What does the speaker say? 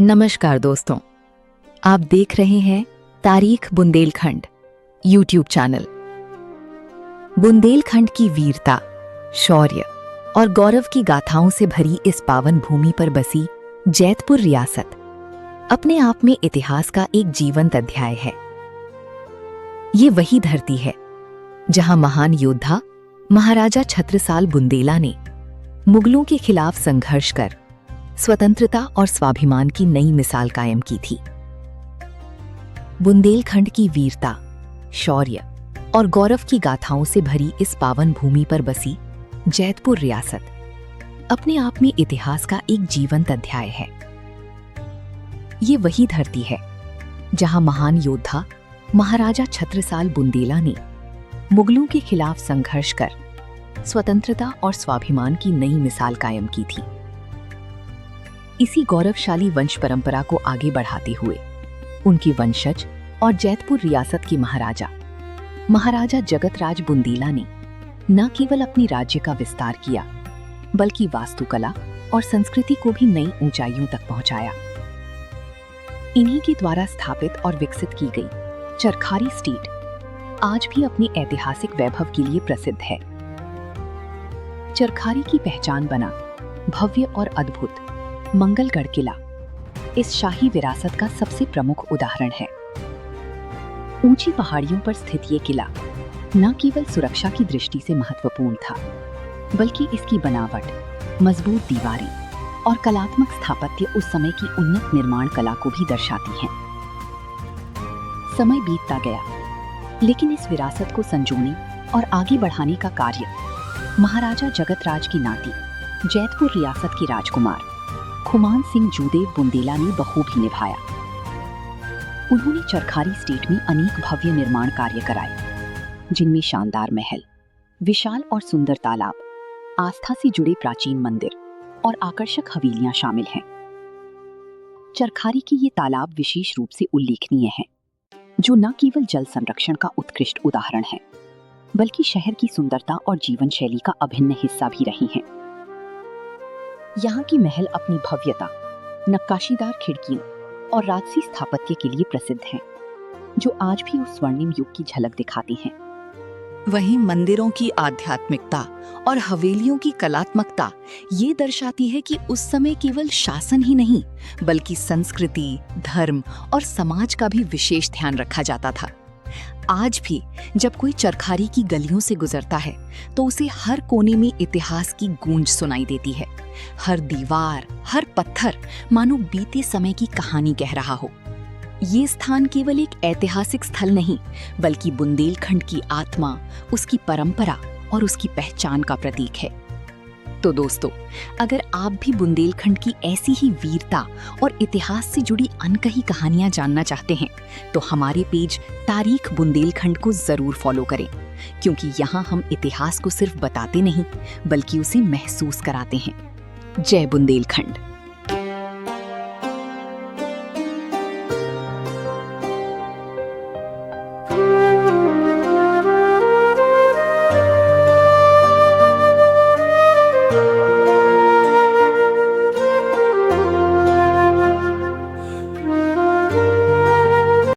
नमस्कार दोस्तों, आप देख रहे हैं तारीख बुंदेलखंड यूट्यूब चैनल। बुंदेलखंड की वीरता, शौर्य और गौरव की गाथाओं से भरी इस पावन भूमि पर बसी जैतपुर रियासत अपने आप में इतिहास का एक जीवंत अध्याय है। ये वही धरती है जहां महान योद्धा महाराजा छत्रसाल बुंदेला ने मुगलों के खिलाफ संघर्ष कर स्वतंत्रता और स्वाभिमान की नई मिसाल कायम की थी। बुंदेलखंड की वीरता, शौर्य और गौरव की गाथाओं से भरी इस पावन भूमि पर बसी जैतपुर रियासत अपने आप में इतिहास का एक जीवंत अध्याय है। ये वही धरती है जहां महान योद्धा महाराजा छत्रसाल बुंदेला ने मुगलों के खिलाफ संघर्ष कर स्वतंत्रता और स्वाभिमान की नई मिसाल कायम की थी। इसी गौरवशाली वंश परंपरा को आगे बढ़ाते हुए उनकी वंशज और जैतपुर रियासत की महाराजा जगतराज बुंदेला ने न केवल अपनी राज्य का विस्तार किया, बल्कि वास्तुकला और संस्कृति को भी नई ऊंचाइयों तक पहुंचाया। इन्हीं के द्वारा स्थापित और विकसित की गई चरखारी स्टेट आज भी अपने ऐतिहासिक वैभव के लिए प्रसिद्ध है। चरखारी की पहचान बना भव्य और अद्भुत मंगलगढ़ किला इस शाही विरासत का सबसे प्रमुख उदाहरण है। ऊंची पहाड़ियों पर स्थित ये किला न केवल सुरक्षा की दृष्टि से महत्वपूर्ण था, बल्कि इसकी बनावट, मजबूत दीवारें और कलात्मक स्थापत्य उस समय की उन्नत निर्माण कला को भी दर्शाती हैं। समय बीतता गया, लेकिन इस विरासत को संजोने और आगे बढ़ाने का कार्य महाराजा जगतराज की नाती जैतपुर रियासत की राजकुमार खुमान सिंह जूदेव बुंदेला ने बखूबी निभाया। उन्होंने चरखारी स्टेट में अनेक भव्य निर्माण कार्य कराए, जिनमें शानदार महल, विशाल और सुंदर तालाब, आस्था से जुड़े प्राचीन मंदिर और आकर्षक हवेलियां शामिल हैं। चरखारी के ये तालाब विशेष रूप से उल्लेखनीय हैं, जो न केवल जल संरक्षण का उत्कृष्ट उदाहरण है, बल्कि शहर की सुंदरता और जीवन शैली का अभिन्न हिस्सा भी रही हैं। यहाँ की महल अपनी भव्यता, नक्काशीदार खिड़कियों और राजसी स्थापत्य के लिए प्रसिद्ध हैं, जो आज भी उस स्वर्णिम युग की झलक दिखाती हैं। वहीं मंदिरों की आध्यात्मिकता और हवेलियों की कलात्मकता ये दर्शाती है कि उस समय केवल शासन ही नहीं, बल्कि संस्कृति, धर्म और समाज का भी विशेष ध्यान रखा जाता था। आज भी जब कोई चरखारी की गलियों से गुजरता है तो उसे हर कोने में इतिहास की गूंज सुनाई देती है। हर दीवार, हर पत्थर मानो बीते समय की कहानी कह रहा हो। ये स्थान केवल एक ऐतिहासिक स्थल नहीं, बल्कि बुंदेलखंड की आत्मा, उसकी परंपरा और उसकी पहचान का प्रतीक है। तो दोस्तों, अगर आप भी बुंदेलखंड की ऐसी ही वीरता और इतिहास से जुड़ी अनकही कहानियां जानना चाहते हैं, तो हमारे पेज तारीख बुंदेलखंड को जरूर फॉलो करें, क्योंकि यहाँ हम इतिहास को सिर्फ बताते नहीं, बल्कि उसे महसूस कराते हैं। जय बुंदेलखंड।